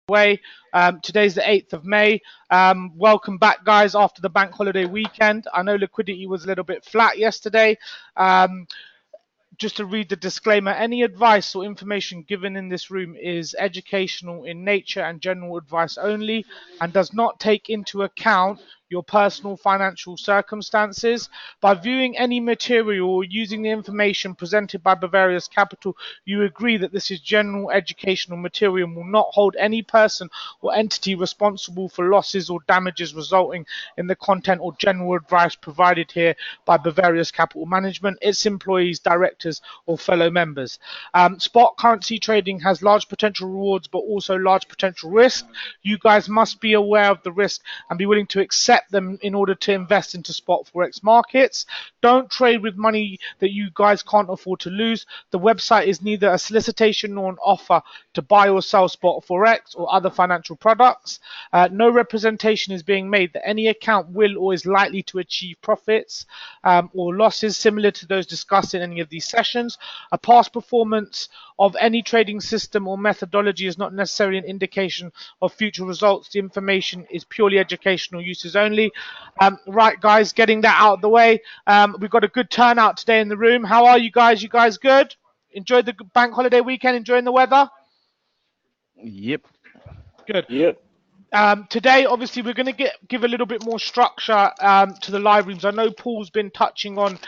Way. Today's the 8th of May. Welcome back, guys, after the bank holiday weekend. I know liquidity was a little bit flat yesterday. Just to read the disclaimer, any advice or information given in this room is educational in nature and general advice only and does not take into account your personal financial circumstances. By viewing any material or using the information presented by Bovarius Capital, you agree that this is general educational material and will not hold any person or entity responsible for losses or damages resulting in the content or general advice provided here by Bovarius Capital Management, its employees, directors, or fellow members. Spot currency trading has large potential rewards but also large potential risk. You guys must be aware of the risk and be willing to accept them in order to invest into spot forex markets. Don't trade with money that you guys can't afford to lose. The website is neither a solicitation nor an offer to buy or sell spot forex or other financial products. No representation is being made that any account will or is likely to achieve profits or losses similar to those discussed in any of these sessions. A past performance of any trading system or methodology is not necessarily an indication of future results. The information is purely educational uses only. Right, guys, getting that out of the way. We've got a good turnout today in the room. How are you guys? You guys good? Enjoyed the bank holiday weekend? Enjoying the weather? Yep. Good. Yep. Today, obviously, we're going to give a little bit more structure to the live rooms. I know Paul's been touching on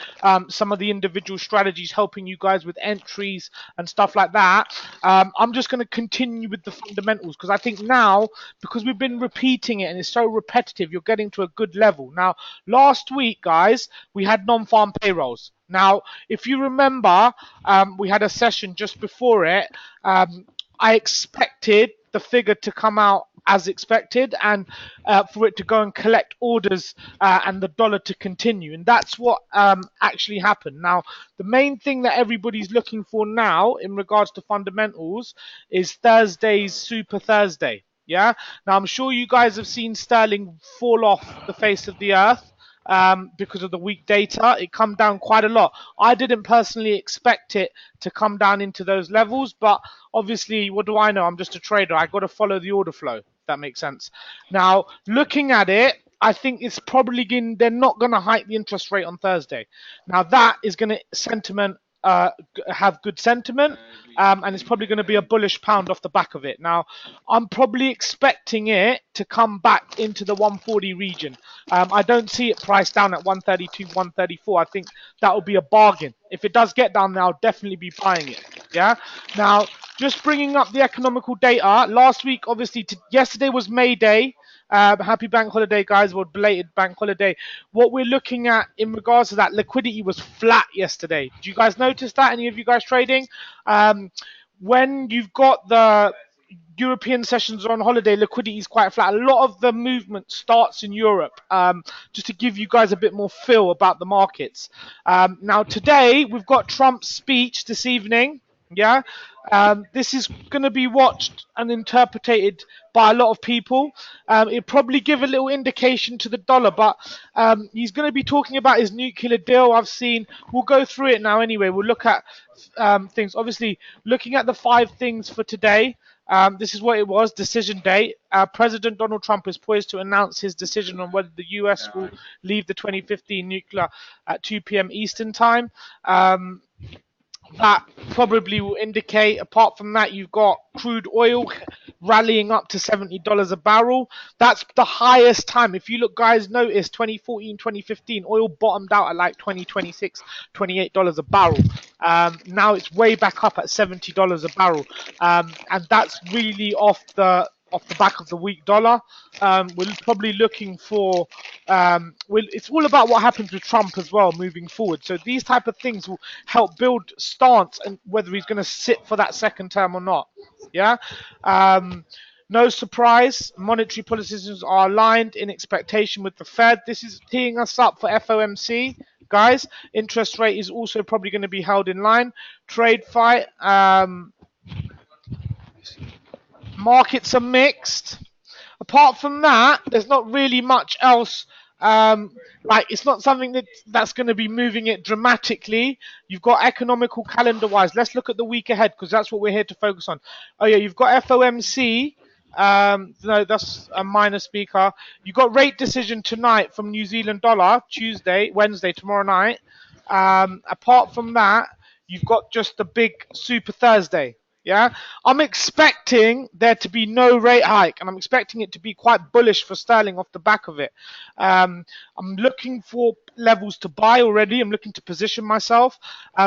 some of the individual strategies, helping you guys with entries and stuff like that. I'm just going to continue with the fundamentals because I think now, because we've been repeating it and it's so repetitive, you're getting to a good level. Now, last week, guys, we had non-farm payrolls. Now, if you remember, we had a session just before it. I expected the figure to come out as expected and for it to go and collect orders and the dollar to continue. And that's what actually happened. Now, the main thing that everybody's looking for now in regards to fundamentals is Thursday's Super Thursday. Yeah. Now, I'm sure you guys have seen sterling fall off the face of the earth. Because of the weak data, it come down quite a lot. I didn't personally expect it to come down into those levels, but obviously, what do I know? I'm just a trader. I got to follow the order flow, if that makes sense. Now, looking at it, I think it's probably they're not going to hike the interest rate on Thursday. Now, that is going to have good sentiment, and it's probably going to be a bullish pound off the back of it. Now, I'm probably expecting it to come back into the 140 region. I don't see it priced down at 132, 134. I think that will be a bargain. If it does get down there, I'll definitely be buying it. Yeah. Now, just bringing up the economical data. Last week, obviously, yesterday was May Day. Happy bank holiday, guys, or belated bank holiday. What we're looking at in regards to that, liquidity was flat yesterday. Did you guys notice that? Any of you guys trading? When you've got the European sessions on holiday, liquidity is quite flat. A lot of the movement starts in Europe, just to give you guys a bit more feel about the markets. Now, today, we've got Trump's speech this evening. Yeah, this is going to be watched and interpreted by a lot of people. It'll probably give a little indication to the dollar, but he's going to be talking about his nuclear deal. We'll go through it now anyway. We'll look at things. Obviously, looking at the 5 things for today. This is what it was, decision day. President Donald Trump is poised to announce his decision on whether the US will leave the 2015 nuclear at 2 p.m. Eastern time. That probably will indicate, apart from that, you've got crude oil rallying up to $70 a barrel. That's the highest time. If you look, guys, notice 2014, 2015, oil bottomed out at like $20, $26, $28 a barrel. Now it's way back up at $70 a barrel. And that's really off the back of the weak dollar. We're probably looking for it's all about what happens with Trump as well moving forward. So these type of things will help build stance and whether he's going to sit for that second term or not. Yeah. No surprise, monetary policies are aligned in expectation with the Fed. This is teeing us up for FOMC. Guys, interest rate is also probably going to be held in line. Trade fight. Markets are mixed. Apart from that, there's not really much else. It's not something that's going to be moving it dramatically. You've got economical calendar-wise. Let's look at the week ahead because that's what we're here to focus on. Oh yeah, you've got FOMC No, that's a minor speaker. You got rate decision tonight from New Zealand dollar, Wednesday, tomorrow night. Apart from that, you've got just the big Super Thursday. Yeah, I'm expecting there to be no rate hike, and I'm expecting it to be quite bullish for sterling off the back of it. I'm looking for levels to buy already. I'm looking to position myself.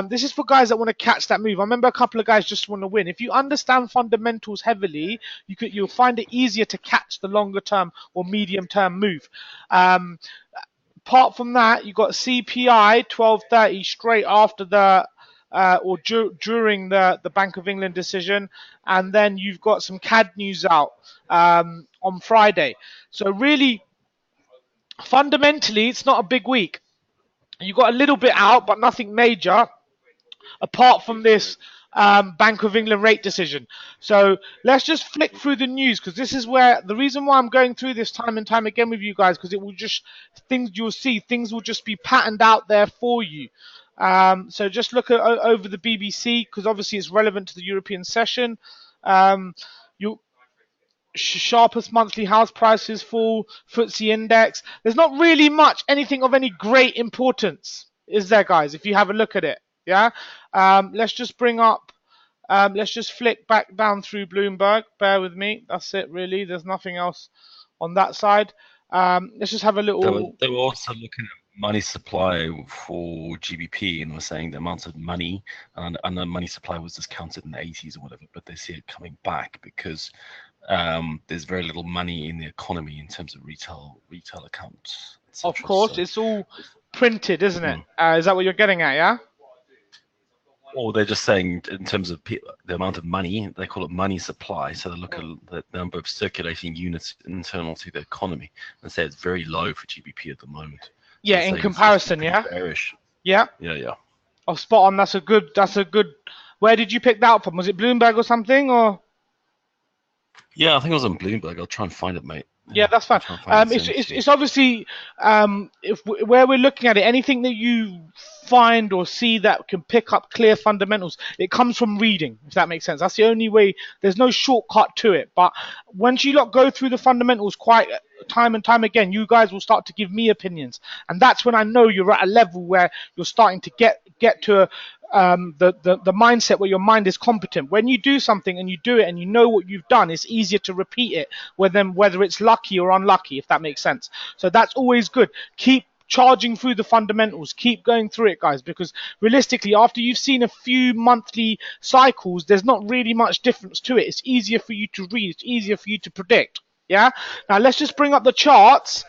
This is for guys that want to catch that move. I remember a couple of guys just want to win. If you understand fundamentals heavily, you'll find it easier to catch the longer term or medium term move. Apart from that, you got CPI 12:30 straight after the during the Bank of England decision, and then you've got some CAD news out on Friday. So really, fundamentally, it's not a big week. You got a little bit out, but nothing major, apart from this Bank of England rate decision. So let's just flick through the news, because this is where the reason why I'm going through this time and time again with you guys, because it will just things will just be patterned out there for you. So just look over the BBC, because obviously it's relevant to the European session. You Sharpest monthly house prices fall, FTSE index. There's not really anything of any great importance, is there, guys? If you have a look at it, yeah. Let's just let's just flick back down through Bloomberg. Bear with me. That's it, really. There's nothing else on that side. Let's just have a little. They were also looking at money supply for GBP and were saying the amount of money and the money supply was discounted in the 80s or whatever, but they see it coming back because there's very little money in the economy in terms of retail accounts. Of course, so it's all printed, isn't it? Is that what you're getting at? Yeah. Or they're just saying in terms of the amount of money, they call it money supply. So they look at the number of circulating units internal to the economy and say it's very low for GBP at the moment. Yeah, in comparison, yeah. Bearish. Yeah. Yeah. Oh, spot on. That's a good. Where did you pick that up from? Was it Bloomberg or something, or? Yeah, I think it was on Bloomberg. I'll try and find it, mate. Yeah, that's fine. It's obviously where we're looking at it, anything that you find or see that can pick up clear fundamentals, it comes from reading, if that makes sense. That's the only way. There's no shortcut to it. But once you go through the fundamentals quite time and time again, you guys will start to give me opinions, and that's when I know you're at a level where you're starting to get to the mindset where your mind is competent. When you do something and you do it and you know what you've done, it's easier to repeat it, whether it's lucky or unlucky, if that makes sense. So that's always good. Keep charging through the fundamentals. Keep going through it, guys, because realistically, after you've seen a few monthly cycles, there's not really much difference to it. It's easier for you to read. It's easier for you to predict. Yeah. Now let's just bring up the charts.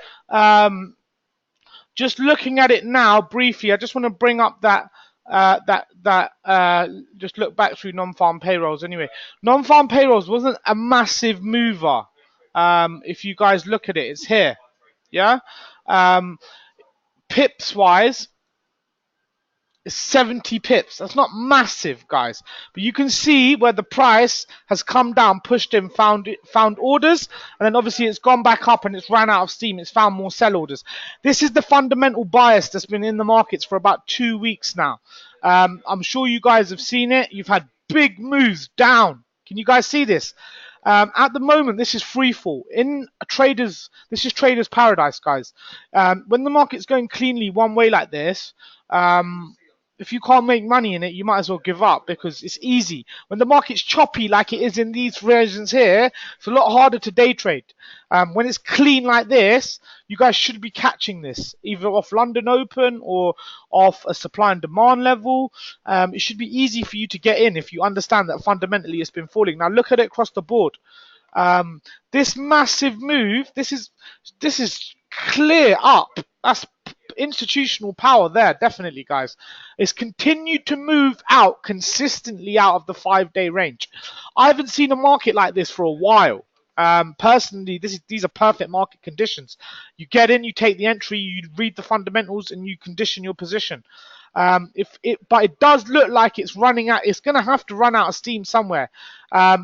Just looking at it now briefly, I just want to bring up that just look back through non-farm payrolls. Anyway, non-farm payrolls wasn't a massive mover. If you guys look at it, it's here. Yeah. Pips wise, it's 70 pips. That's not massive, guys, but you can see where the price has come down, pushed in, found orders, and then obviously it's gone back up and it's ran out of steam. It's found more sell orders. This is the fundamental bias that's been in the markets for about 2 weeks now. I'm sure you guys have seen it. You've had big moves down. Can you guys see this? At the moment, this is free fall. This is traders' paradise, guys. When the market's going cleanly one way like this, if you can't make money in it, you might as well give up, because it's easy. When the market's choppy like it is in these versions here, it's a lot harder to day trade. When it's clean like this, you guys should be catching this either off London Open or off a supply and demand level. It should be easy for you to get in if you understand that fundamentally it's been falling. Now look at it across the board. This massive move, this is clear up. That's institutional power there, definitely, guys. It's continued to move out consistently out of the 5-day range. I haven't seen a market like this for a while. Personally, these are perfect market conditions. You get in, you take the entry, you read the fundamentals, and you condition your position. But it does look like it's running out. It's going to have to run out of steam somewhere.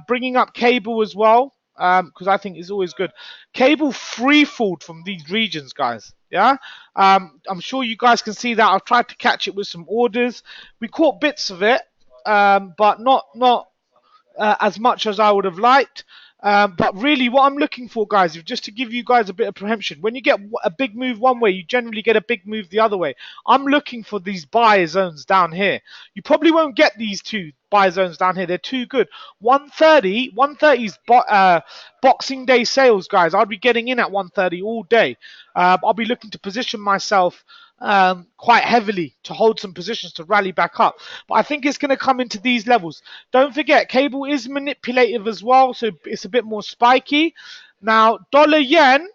Bringing up cable as well, because I think it's always good. Cable free-falled from these regions, guys. Yeah, I'm sure you guys can see that. I've tried to catch it with some orders. We caught bits of it, but not as much as I would have liked. But really, what I'm looking for, guys, is just to give you guys a bit of preemption. When you get a big move one way, you generally get a big move the other way. I'm looking for these buy zones down here. You probably won't get these two buy zones down here. They're too good. 130, 130 is Boxing Day sales, guys. I'll be getting in at 130 all day. I'll be looking to position myself quite heavily to hold some positions to rally back up. But I think it's going to come into these levels. Don't forget, cable is manipulative as well, so it's a bit more spiky. Now, dollar yen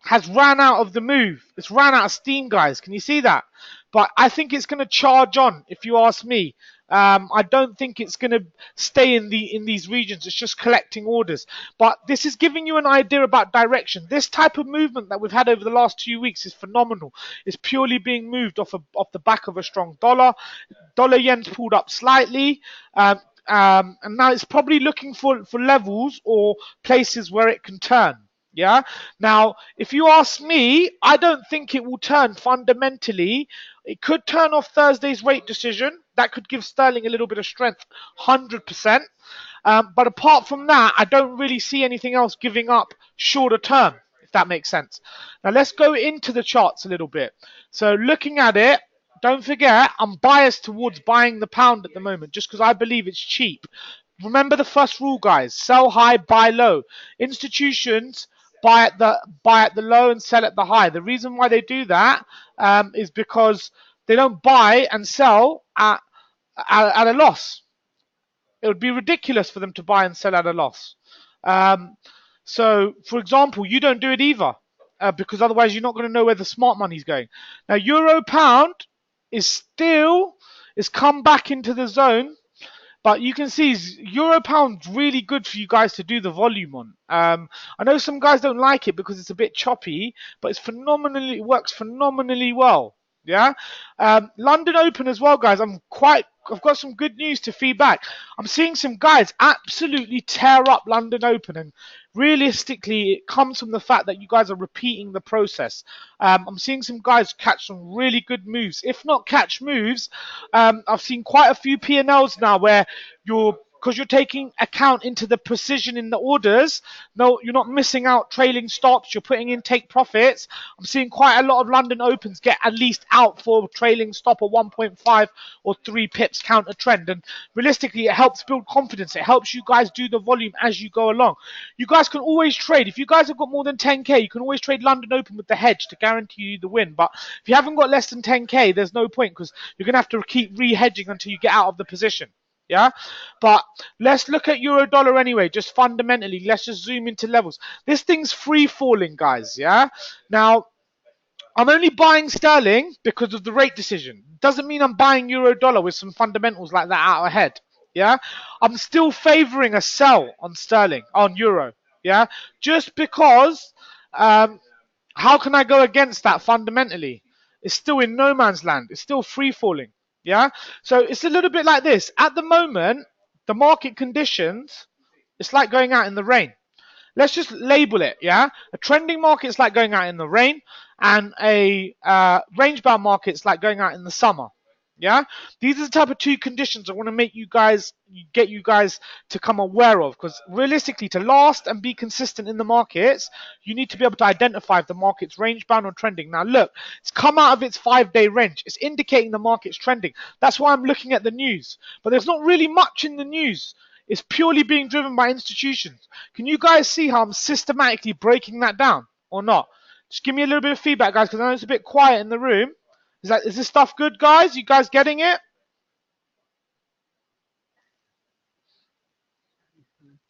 has ran out of the move. It's ran out of steam, guys. Can you see that? But I think it's going to charge on, if you ask me. I don't think it's going to stay in these regions. It's just collecting orders. But this is giving you an idea about direction. This type of movement that we've had over the last 2 weeks is phenomenal. It's purely being moved off the back of a strong dollar. Dollar yen's pulled up slightly. And now it's probably looking for levels or places where it can turn. Yeah. Now, if you ask me, I don't think it will turn fundamentally. It could turn off Thursday's rate decision. That could give sterling a little bit of strength, 100%. But apart from that, I don't really see anything else giving up shorter term, if that makes sense. Now, let's go into the charts a little bit. So looking at it, don't forget, I'm biased towards buying the pound at the moment just because I believe it's cheap. Remember the first rule, guys. Sell high, buy low. Institutions buy at the low and sell at the high. The reason why they do that is because they don't buy and sell at a loss. It would be ridiculous for them to buy and sell at a loss. So, for example, you don't do it either because otherwise you're not going to know where the smart money's going. Now, euro pound is come back into the zone. But you can see Euro Pound's really good for you guys to do the volume on. I know some guys don't like it because it's a bit choppy, but it works phenomenally well. Yeah. London Open as well, guys. I've got some good news to feed back. I'm seeing some guys absolutely tear up London Open, and realistically, it comes from the fact that you guys are repeating the process. I'm seeing some guys catch some really good moves. If not catch moves, I've seen quite a few P&Ls now where because you're taking account into the precision in the orders. No, you're not missing out trailing stops. You're putting in take profits. I'm seeing quite a lot of London Opens get at least out for trailing stop of 1.5 or 3 pips counter trend. And realistically, it helps build confidence. It helps you guys do the volume as you go along. You guys can always trade. If you guys have got more than 10k, you can always trade London Open with the hedge to guarantee you the win. But if you haven't got less than 10k, there's no point because you're going to have to keep re-hedging until you get out of the position. Yeah, but let's look at euro dollar anyway, just fundamentally. Let's just zoom into levels. This thing's free falling, guys. Yeah, now I'm only buying sterling because of the rate decision. Doesn't mean I'm buying euro dollar with some fundamentals like that out ahead. Yeah, I'm still favoring a sell on sterling, on euro. Yeah, just because how can I go against that fundamentally? It's still in no man's land. It's still free falling. Yeah. So it's a little bit like this. At the moment, the market conditions, it's like going out in the rain. Let's just label it. Yeah. A trending market is like going out in the rain, and a range bound market is like going out in the summer. Yeah, these are the type of two conditions I want to get you guys to come aware of, because realistically, to last and be consistent in the markets, you need to be able to identify if the market's range bound or trending. Now look, it's come out of its 5-day range. It's indicating the market's trending. That's why I'm looking at the news. But there's not really much in the news. It's purely being driven by institutions. Can you guys see how I'm systematically breaking that down or not? Just give me a little bit of feedback, guys, because I know it's a bit quiet in the room. Is this stuff good, guys? You guys getting it?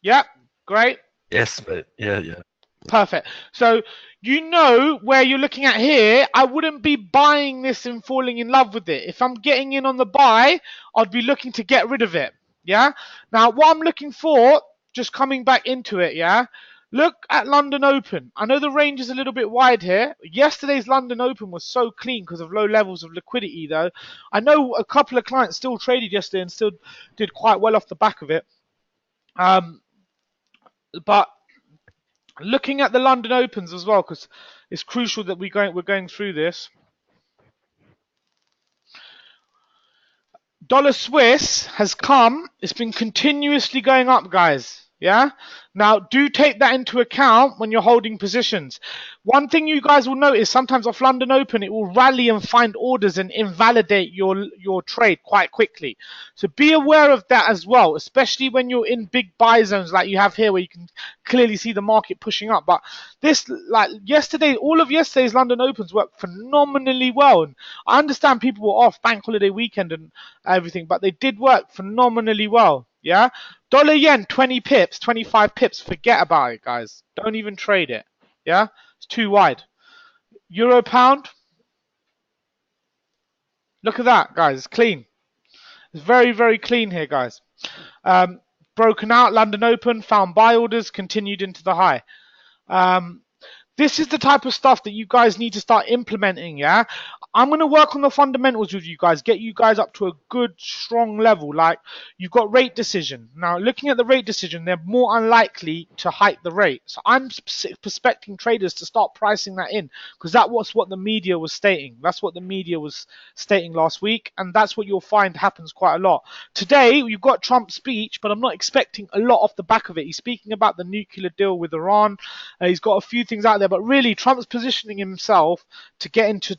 Yeah, great. Yes, but yeah. Perfect. So you know where you're looking at here. I wouldn't be buying this and falling in love with it. If I'm getting in on the buy, I'd be looking to get rid of it. Yeah. Now what I'm looking for, just coming back into it, yeah. Look at London Open. I know the range is a little bit wide here. Yesterday's London Open was so clean because of low levels of liquidity, though. I know a couple of clients still traded yesterday and still did quite well off the back of it. But looking at the London Opens as well, because it's crucial that we're going through this. Dollar Swiss has come. It's been continuously going up, guys. Yeah. Now, do take that into account when you're holding positions. One thing you guys will notice sometimes off London Open, it will rally and find orders and invalidate your trade quite quickly. So be aware of that as well, especially when you're in big buy zones like you have here, where you can clearly see the market pushing up. But this, like yesterday, all of yesterday's London Opens worked phenomenally well. And I understand people were off bank holiday weekend and everything, but they did work phenomenally well. Yeah. Dollar yen, 20 pips, 25 pips. Forget about it, guys. Don't even trade it. Yeah? It's too wide. Euro pound. Look at that, guys. It's clean. It's very, very clean here, guys. Broken out, London Open, found buy orders, continued into the high. This is the type of stuff that you guys need to start implementing, yeah? I'm going to work on the fundamentals with you guys, get you guys up to a good, strong level. Like, you've got rate decision. Now, looking at the rate decision, they're more unlikely to hike the rate. So I'm prospecting traders to start pricing that in, because that was what the media was stating. That's what the media was stating last week, and that's what you'll find happens quite a lot. Today, you've got Trump's speech, but I'm not expecting a lot off the back of it. He's speaking about the nuclear deal with Iran. He's got a few things out there, but really Trump's positioning himself to get into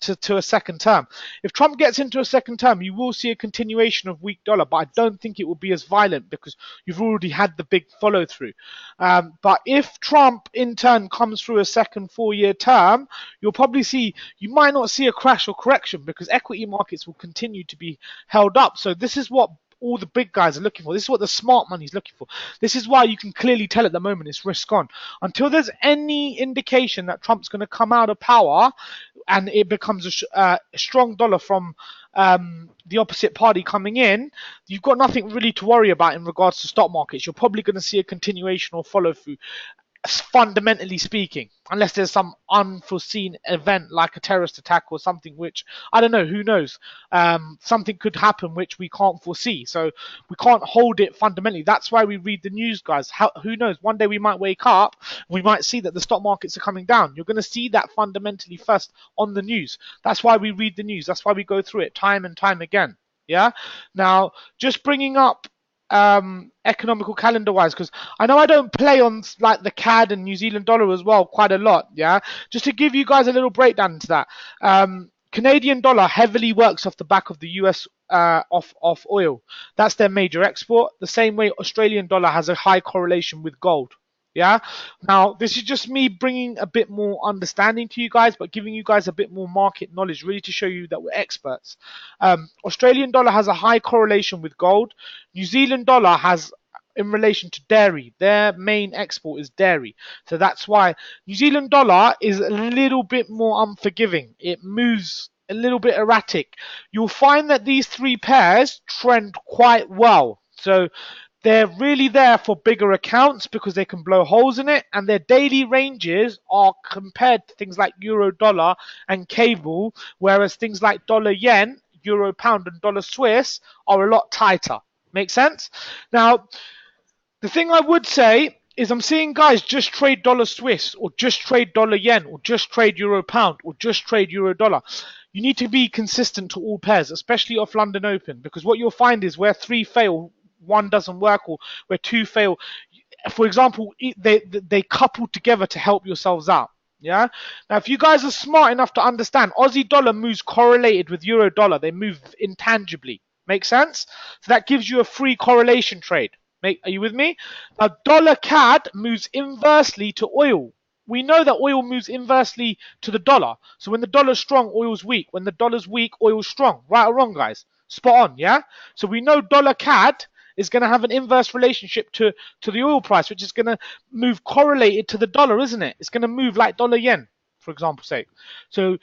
to a second term. If Trump gets into a second term, you will see a continuation of weak dollar, but I don't think it will be as violent because you've already had the big follow through. But if Trump in turn comes through a second 4-year term, you'll probably see, you might not see a crash or correction because equity markets will continue to be held up. So this is what all the big guys are looking for. This is what the smart money is looking for. This is why you can clearly tell at the moment it's risk on. Until there's any indication that Trump's going to come out of power and it becomes a strong dollar from the opposite party coming in, you've got nothing really to worry about in regards to stock markets. You're probably going to see a continuation or follow through, fundamentally speaking, unless there's some unforeseen event like a terrorist attack or something, which I don't know, who knows. Something could happen which we can't foresee, so we can't hold it fundamentally. That's why we read the news, guys. Who knows, one day we might wake up, we might see that the stock markets are coming down. You're going to see that fundamentally first on the news. That's why we read the news. That's why we go through it time and time again. Yeah. Now, just bringing up economical calendar wise, because I know I don't play on like the CAD and New Zealand dollar as well quite a lot. Yeah, just to give you guys a little breakdown into that. Canadian dollar heavily works off the back of the US off oil. That's their major export. The same way Australian dollar has a high correlation with gold. Yeah. Now, this is just me bringing a bit more understanding to you guys, but giving you guys a bit more market knowledge, really to show you that we're experts. Australian dollar has a high correlation with gold. New Zealand dollar has in relation to dairy. Their main export is dairy. So that's why New Zealand dollar is a little bit more unforgiving. It moves a little bit erratic. You'll find that these three pairs trend quite well. So they're really there for bigger accounts because they can blow holes in it, and their daily ranges are compared to things like euro dollar and cable, whereas things like dollar yen, euro pound, and dollar Swiss are a lot tighter. Make sense? Now, the thing I would say is I'm seeing guys just trade dollar Swiss or just trade dollar yen or just trade euro pound or just trade euro dollar. You need to be consistent to all pairs, especially off London Open, because what you'll find is where three fail, one doesn't work, or where two fail, for example, they couple together to help yourselves out. Yeah. Now, if you guys are smart enough to understand, Aussie dollar moves correlated with euro dollar. They move intangibly. Make sense? So that gives you a free correlation trade. Are you with me? Now, dollar CAD moves inversely to oil. We know that oil moves inversely to the dollar. So when the dollar's strong, oil's weak. When the dollar's weak, oil's strong. Right or wrong, guys? Spot on, yeah? So we know dollar CAD is going to have an inverse relationship to the oil price, which is going to move correlated to the dollar, isn't it? It's going to move like dollar yen, for example's sake. So,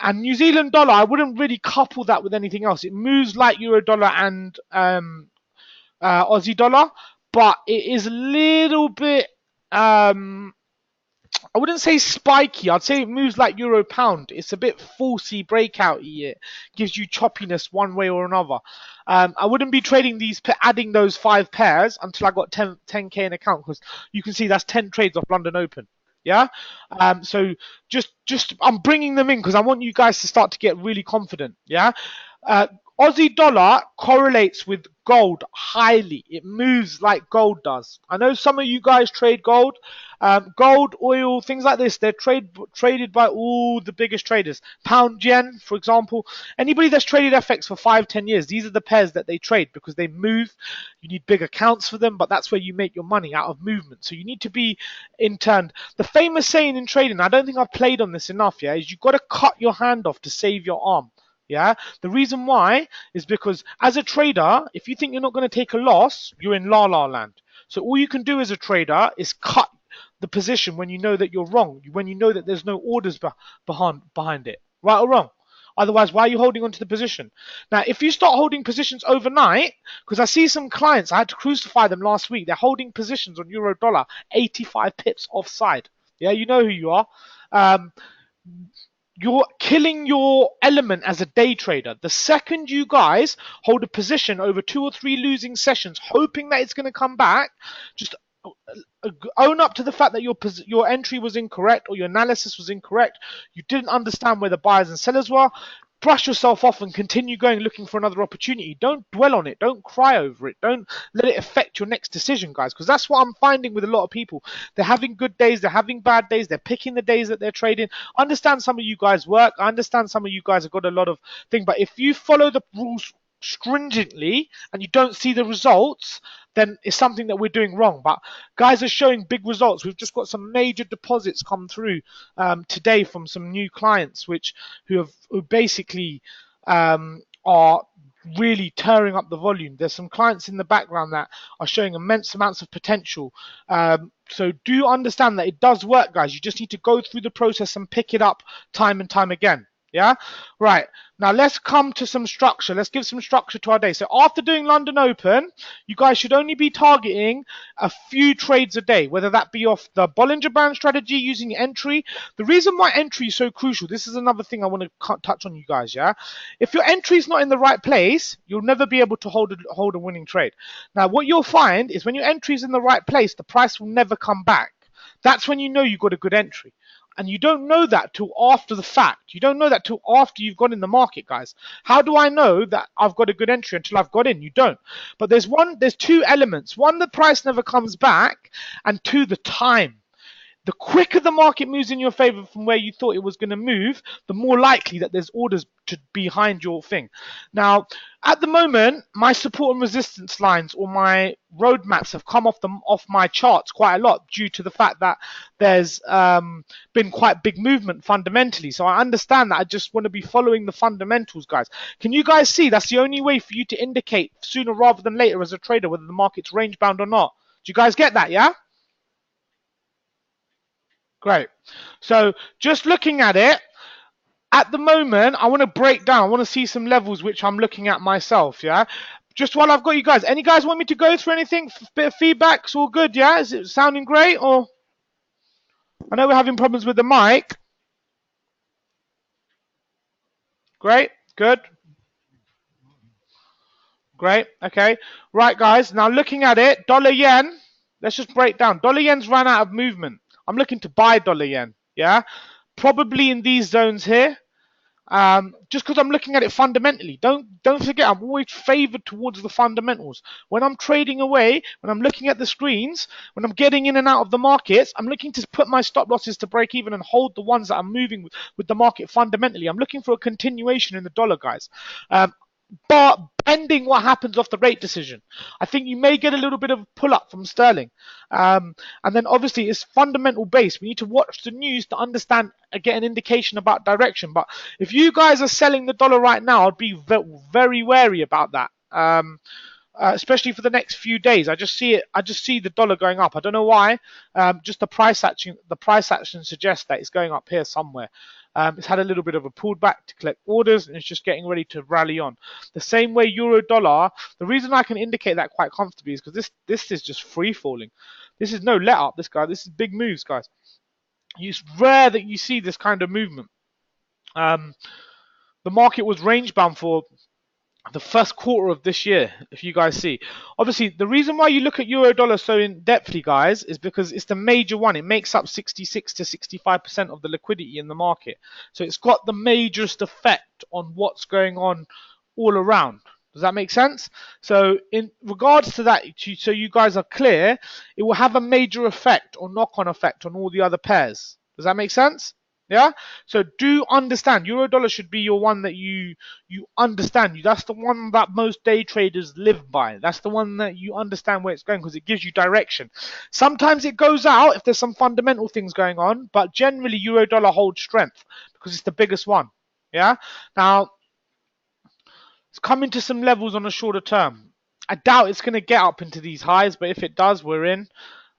and New Zealand dollar, I wouldn't really couple that with anything else. It moves like euro dollar and Aussie dollar, but it is a little bit, I wouldn't say spiky. I'd say it moves like euro pound. It's a bit falsy breakout-y. It gives you choppiness one way or another. I wouldn't be trading these, adding those 5 pairs until I got 10k in account, because you can see that's 10 trades off London Open. Yeah. So just I'm bringing them in because I want you guys to start to get really confident. Yeah. Aussie dollar correlates with gold highly. It moves like gold does. I know some of you guys trade gold. Gold, oil, things like this, they're traded by all the biggest traders. Pound yen, for example. Anybody that's traded FX for 5-10 years, these are the pairs that they trade because they move. You need big accounts for them, but that's where you make your money, out of movement. So you need to be interned. The famous saying in trading, I don't think I've played on this enough, yeah, is you've got to cut your hand off to save your arm. Yeah, the reason why is because as a trader, if you think you're not going to take a loss, you're in la la land. So all you can do as a trader is cut the position when you know that you're wrong, when you know that there's no orders behind it, right or wrong. Otherwise, why are you holding on to the position? Now, if you start holding positions overnight, because I see some clients, I had to crucify them last week, they're holding positions on euro dollar 85 pips offside. Yeah, you know who you are. You're killing your element as a day trader. The second you guys hold a position over 2 or 3 losing sessions, hoping that it's going to come back, just own up to the fact that your entry was incorrect or your analysis was incorrect. You didn't understand where the buyers and sellers were. Brush yourself off and continue going looking for another opportunity. Don't dwell on it. Don't cry over it. Don't let it affect your next decision, guys, because that's what I'm finding with a lot of people. They're having good days. They're having bad days. They're picking the days that they're trading. I understand some of you guys work. I understand some of you guys have got a lot of things. But if you follow the rules stringently and you don't see the results, then it's something that we're doing wrong. But guys are showing big results. We've just got some major deposits come through today from some new clients who basically are really tearing up the volume. There's some clients in the background that are showing immense amounts of potential. So do understand that it does work, guys. You just need to go through the process and pick it up time and time again. Yeah, right. Now let's come to some structure. Let's give some structure to our day. So after doing London Open, you guys should only be targeting a few trades a day, whether that be off the Bollinger Band strategy using entry. The reason why entry is so crucial, this is another thing I want to touch on, you guys. Yeah, if your entry is not in the right place, you'll never be able to hold a winning trade. Now what you'll find is when your entry is in the right place, the price will never come back. That's when you know you've got a good entry. And you don't know that till after the fact. You don't know that till after you've got in the market, guys. How do I know that I've got a good entry until I've got in? You don't. But there's 2 elements. One, the price never comes back, and 2, the time. The quicker the market moves in your favor from where you thought it was going to move, the more likely that there's orders behind your thing. Now, at the moment, my support and resistance lines or my roadmaps have come off my charts quite a lot due to the fact that there's been quite big movement fundamentally. So I understand that. I just want to be following the fundamentals, guys. Can you guys see that's the only way for you to indicate sooner rather than later as a trader whether the market's range bound or not? Do you guys get that, yeah? Great. So just looking at it, at the moment, I want to break down. I want to see some levels which I'm looking at myself, yeah? Just while I've got you guys, any guys want me to go through anything? Bit of feedback, it's all good, yeah? Is it sounding great? Or I know we're having problems with the mic. Great, good. Great, okay. Right, guys, now looking at it, dollar yen, let's just break down. Dollar yen's run out of movement. I'm looking to buy dollar yen, yeah? Probably in these zones here. Just because I'm looking at it fundamentally. Don't forget, I'm always favored towards the fundamentals. When I'm trading away, when I'm looking at the screens, when I'm getting in and out of the markets, I'm looking to put my stop losses to break even and hold the ones that I'm moving with the market fundamentally. I'm looking for a continuation in the dollar, guys. But pending what happens off the rate decision, I think you may get a little bit of pull up from sterling. And then obviously it's fundamental based. We need to watch the news to understand, get an indication about direction. But if you guys are selling the dollar right now, I'd be very wary about that. Especially for the next few days. I just see the dollar going up. I don't know why. Just the price action suggests that it's going up here somewhere. It's had a little bit of a pullback to collect orders, and it's just getting ready to rally on. The same way euro dollar. The reason I can indicate that quite comfortably is because this is just free falling. This is no let up. This is big moves, guys. It's rare that you see this kind of movement. The market was range bound for the first quarter of this year, if you guys see. Obviously, the reason why you look at euro dollar so in depthly, guys, is because it's the major one. It makes up 66 to 65% of the liquidity in the market. So it's got the majorest effect on what's going on all around. Does that make sense? So in regards to that, so you guys are clear, it will have a major effect or knock-on effect on all the other pairs. Does that make sense? Yeah. So do understand, euro dollar should be your one that you understand. That's the one that most day traders live by. That's the one that you understand where it's going because it gives you direction. Sometimes it goes out if there's some fundamental things going on, but generally euro dollar holds strength because it's the biggest one. Yeah. Now it's coming to some levels on a shorter term. I doubt it's going to get up into these highs, but if it does, we're in.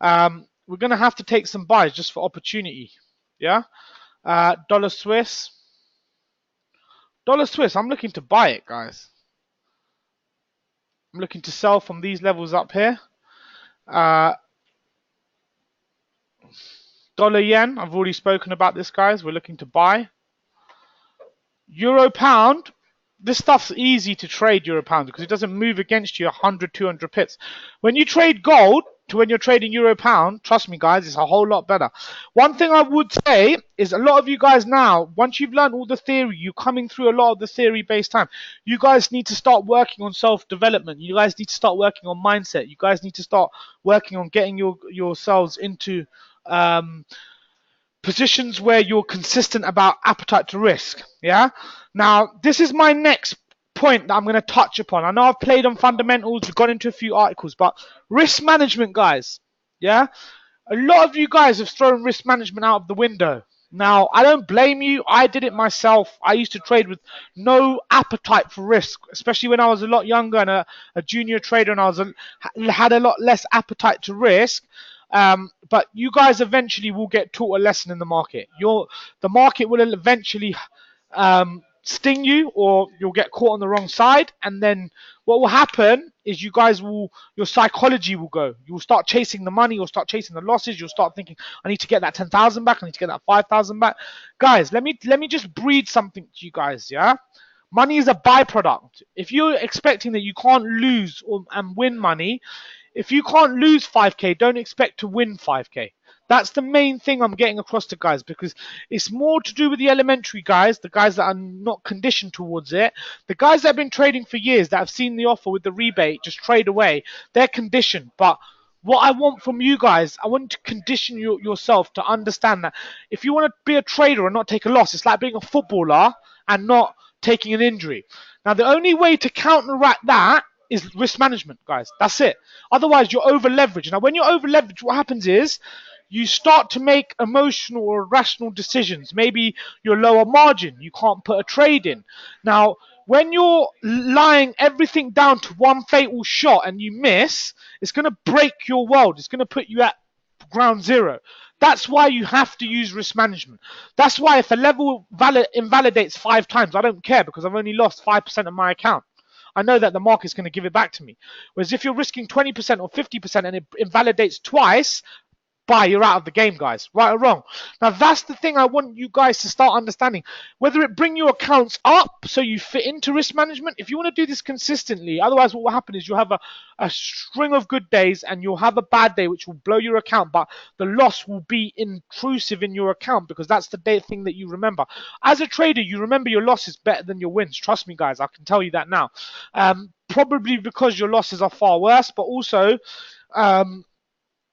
We're going to have to take some buys just for opportunity. Yeah. Dollar Swiss. Dollar Swiss, I'm looking to buy it, guys. I'm looking to sell from these levels up here. Dollar Yen, I've already spoken about this, guys. We're looking to buy. Euro Pound. This stuff's easy to trade, Euro Pound, because it doesn't move against you 100, 200 pips. When you trade gold to when you're trading Euro Pound, trust me, guys, it's a whole lot better. One thing I would say is a lot of you guys now, once you've learned all the theory, you're coming through a lot of the theory-based time. You guys need to start working on self-development. You guys need to start working on mindset. You guys need to start working on getting yourselves into positions where you're consistent about appetite to risk. Yeah. Now, this is my next point that I'm going to touch upon. I know I've played on fundamentals, we've got into a few articles, but risk management, guys. Yeah. A lot of you guys have thrown risk management out of the window. Now, I don't blame you. I did it myself. I used to trade with no appetite for risk, especially when I was a lot younger and a junior trader, and had a lot less appetite to risk. But you guys eventually will get taught a lesson in the market. The market will eventually sting you, or you'll get caught on the wrong side, and then what will happen is your psychology will go. You'll start chasing the money, you'll start chasing the losses, you'll start thinking, I need to get that 10,000 back, I need to get that 5,000 back. Guys, let me just breed something to you guys, yeah? Money is a byproduct. If you're expecting that you can't lose and win money, if you can't lose 5k, don't expect to win 5k. That's the main thing I'm getting across to guys, because it's more to do with the elementary guys, the guys that are not conditioned towards it. The guys that have been trading for years, that have seen the offer with the rebate, just trade away, they're conditioned. But what I want from you guys, I want to condition yourself to understand that if you want to be a trader and not take a loss, it's like being a footballer and not taking an injury. Now, the only way to counteract that is risk management, guys. That's it. Otherwise, you're over leveraged. Now, when you're over leveraged, what happens is you start to make emotional or irrational decisions. Maybe you're lower margin. You can't put a trade in. Now, when you're lying everything down to one fatal shot and you miss, it's going to break your world. It's going to put you at ground zero. That's why you have to use risk management. That's why if a level invalidates 5 times, I don't care, because I've only lost 5% of my account. I know that the market's going to give it back to me. Whereas if you're risking 20% or 50% and it invalidates twice, you're out of the game, guys. Right or wrong? Now, that's the thing I want you guys to start understanding. Whether it bring your accounts up so you fit into risk management, if you want to do this consistently, otherwise what will happen is you'll have a string of good days and you'll have a bad day which will blow your account, but the loss will be intrusive in your account, because that's the thing that you remember. As a trader, you remember your losses better than your wins. Trust me, guys. I can tell you that now. Probably because your losses are far worse, but also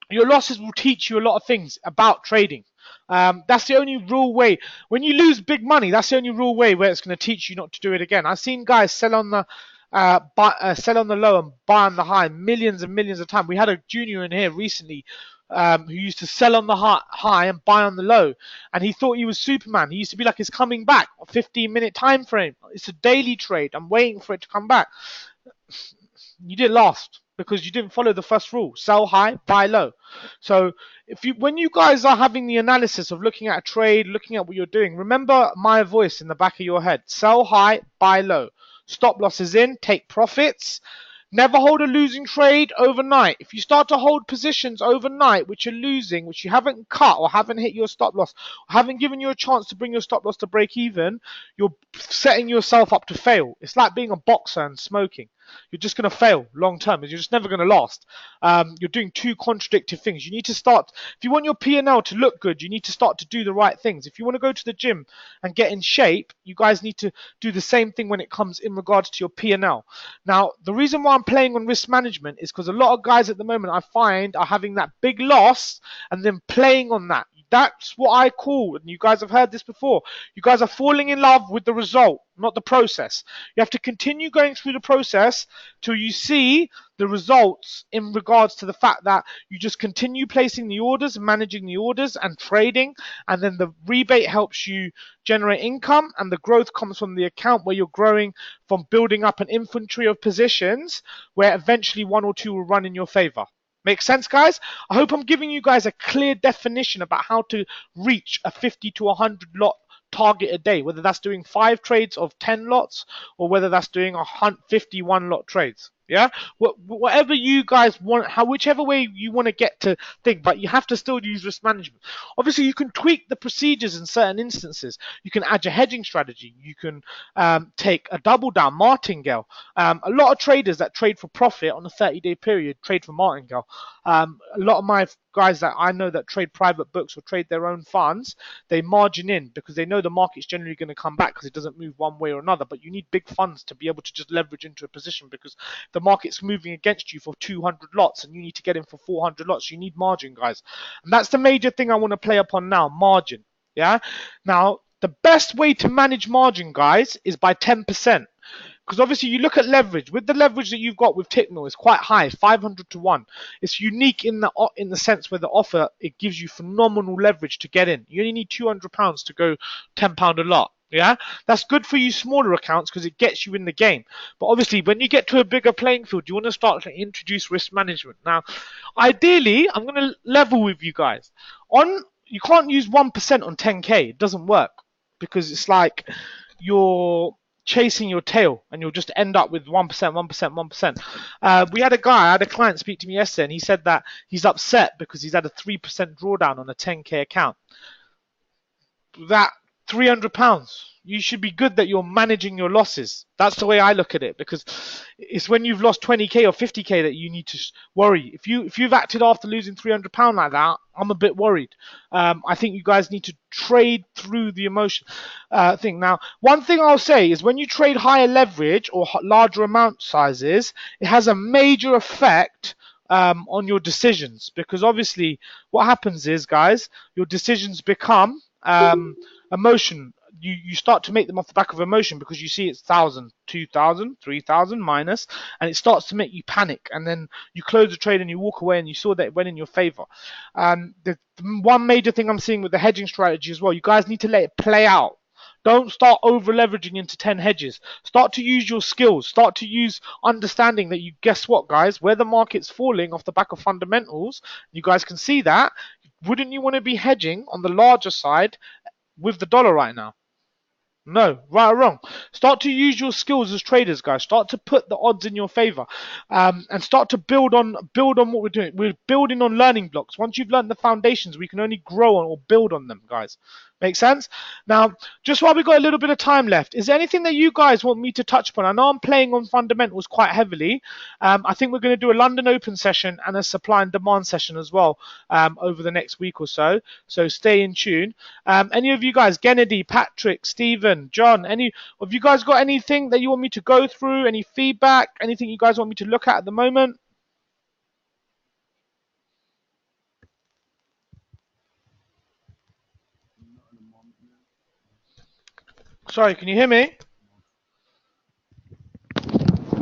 your losses will teach you a lot of things about trading. That's the only real way. When you lose big money, that's the only real way where it's going to teach you not to do it again. I've seen guys sell on the low and buy on the high millions and millions of times. We had a junior in here recently who used to sell on the high and buy on the low, and he thought he was Superman. He used to be like, it's coming back, a 15-minute time frame. It's a daily trade. I'm waiting for it to come back. You didn't last, because you didn't follow the first rule: sell high, buy low. So when you guys are having the analysis of looking at a trade, looking at what you're doing, remember my voice in the back of your head: sell high, buy low. Stop losses in, take profits. Never hold a losing trade overnight. If you start to hold positions overnight which are losing, which you haven't cut or haven't hit your stop loss, or haven't given you a chance to bring your stop loss to break even, you're setting yourself up to fail. It's like being a boxer and smoking. You're just going to fail long term. You're just never going to last. You're doing two contradictory things. You need to start, if you want your P&L to look good, you need to start to do the right things. If you want to go to the gym and get in shape, you guys need to do the same thing when it comes in regards to your P&L. Now, the reason why I'm playing on risk management is because a lot of guys at the moment I find are having that big loss and then playing on that. That's what I call, and you guys have heard this before, you guys are falling in love with the result, not the process. You have to continue going through the process till you see the results in regards to the fact that you just continue placing the orders, managing the orders and trading, and then the rebate helps you generate income, and the growth comes from the account where you're growing from building up an inventory of positions where eventually one or two will run in your favor. Make sense, guys? I hope I'm giving you guys a clear definition about how to reach a 50 to 100 lot target a day, whether that's doing 5 trades of 10 lots or whether that's doing 51 lot trades. Yeah, whatever you guys want, whichever way you want to get to think, but you have to still use risk management. Obviously, you can tweak the procedures in certain instances. You can add your hedging strategy. You can take a double down martingale. A lot of traders that trade for profit on a 30-day period trade for martingale. A lot of my guys that I know that trade private books or trade their own funds, they margin in because they know the market's generally going to come back because it doesn't move one way or another. But you need big funds to be able to just leverage into a position because the market's moving against you for 200 lots and you need to get in for 400 lots. You need margin, guys. And that's the major thing I want to play upon now, margin. Yeah. Now, the best way to manage margin, guys, is by 10%. Because obviously you look at leverage. With the leverage that you've got with Tickmill, it's quite high, 500 to 1. It's unique in the sense where the offer, it gives you phenomenal leverage to get in. You only need £200 to go £10 a lot. Yeah, that's good for you smaller accounts because it gets you in the game. But obviously, when you get to a bigger playing field, you want to start to introduce risk management. Now, ideally, I'm going to level with you guys. You can't use 1% on 10K. It doesn't work because it's like you're chasing your tail and you'll just end up with 1%, 1%, 1%. We had a client speak to me yesterday and he said that he's upset because he's had a 3% drawdown on a 10K account. That £300, you should be good that you're managing your losses. That's the way I look at it, because it's when you've lost 20K or 50K that you need to worry. If you've acted after losing £300 like that, I'm a bit worried. I think you guys need to trade through the emotion thing. Now, one thing I'll say is when you trade higher leverage or larger amount sizes, it has a major effect on your decisions, because obviously what happens is, guys, your decisions become emotion. You start to make them off the back of emotion because you see it's 1,000, 2,000, 3,000 minus, and it starts to make you panic. And then you close the trade and you walk away and you saw that it went in your favor. The one major thing I'm seeing with the hedging strategy as well, you guys need to let it play out. Don't start over leveraging into 10 hedges. Start to use your skills. Start to use understanding that guess what, guys, where the market's falling off the back of fundamentals, you guys can see that. Wouldn't you want to be hedging on the larger side with the dollar right now? No, right or wrong. Start to use your skills as traders, guys. Start to put the odds in your favor, and start to build on what we're doing. We're building on learning blocks. Once you've learned the foundations, we can only grow on or build on them, guys. Make sense? Now, just while we've got a little bit of time left, is there anything that you guys want me to touch upon? I know I'm playing on fundamentals quite heavily. I think we're going to do a London Open session and a supply and demand session as well over the next week or so. So stay in tune. Any of you guys, Kennedy, Patrick, Stephen, John, any of you guys got anything that you want me to go through? Any feedback? Anything you guys want me to look at the moment? Sorry, can you hear me?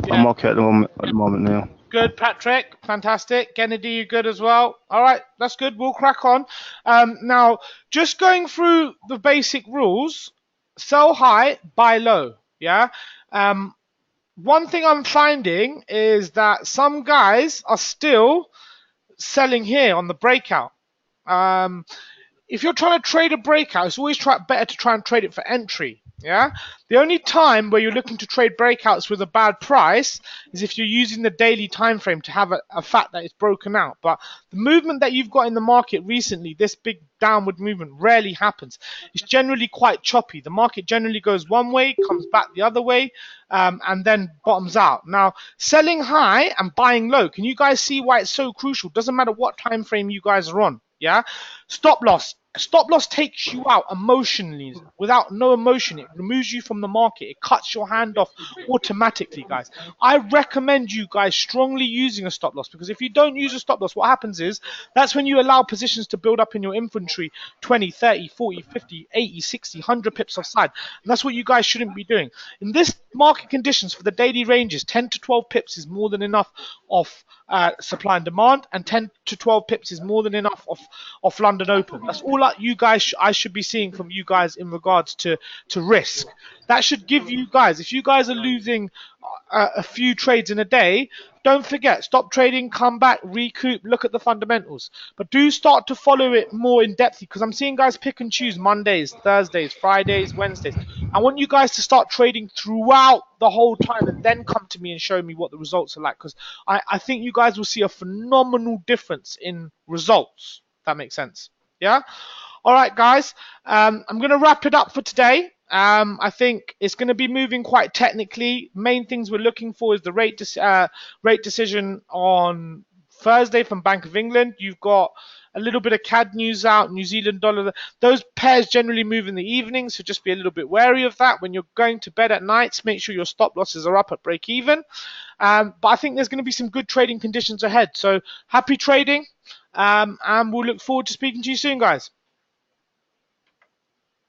Yeah. I'm okay at the moment now. Good, Patrick. Fantastic. Kennedy, you good as well? All right, that's good. We'll crack on. Now, just going through the basic rules, sell high, buy low. Yeah. One thing I'm finding is that some guys are still selling here on the breakout. If you're trying to trade a breakout, it's always better to try and trade it for entry. Yeah, the only time where you're looking to trade breakouts with a bad price is if you're using the daily time frame to have a fact that it's broken out. But the movement that you've got in the market recently, this big downward movement, rarely happens. It's generally quite choppy. The market generally goes one way, comes back the other way, and then bottoms out. Now, selling high and buying low, can you guys see why it's so crucial? Doesn't matter what time frame you guys are on. Yeah, stop loss. Stop loss takes you out emotionally. Without no emotion, it removes you from the market. It cuts your hand off automatically, guys. I recommend you guys strongly using a stop loss, because if you don't use a stop loss, what happens is that's when you allow positions to build up in your inventory 20, 30, 40, 50, 80, 60, 100 pips offside. And that's what you guys shouldn't be doing. In this market conditions for the daily ranges, 10 to 12 pips is more than enough of supply and demand, and 10 to 12 pips is more than enough of London Open. That's all you guys I should be seeing from you guys in regards to risk. That should give you guys, if you guys are losing a few trades in a day, don't forget, stop trading, come back, recoup, look at the fundamentals. But do start to follow it more in depth, because I'm seeing guys pick and choose Mondays, Thursdays, Fridays, Wednesdays. I want you guys to start trading throughout the whole time and then come to me and show me what the results are like, because I think you guys will see a phenomenal difference in results. If that makes sense. Yeah? All right, guys. I'm going to wrap it up for today. I think it's going to be moving quite technically. Main things we're looking for is the rate decision on Thursday from Bank of England. You've got a little bit of CAD news out, New Zealand dollar. Those pairs generally move in the evening, so just be a little bit wary of that. When you're going to bed at nights, make sure your stop losses are up at break even. But I think there's going to be some good trading conditions ahead. So happy trading, and we'll look forward to speaking to you soon, guys.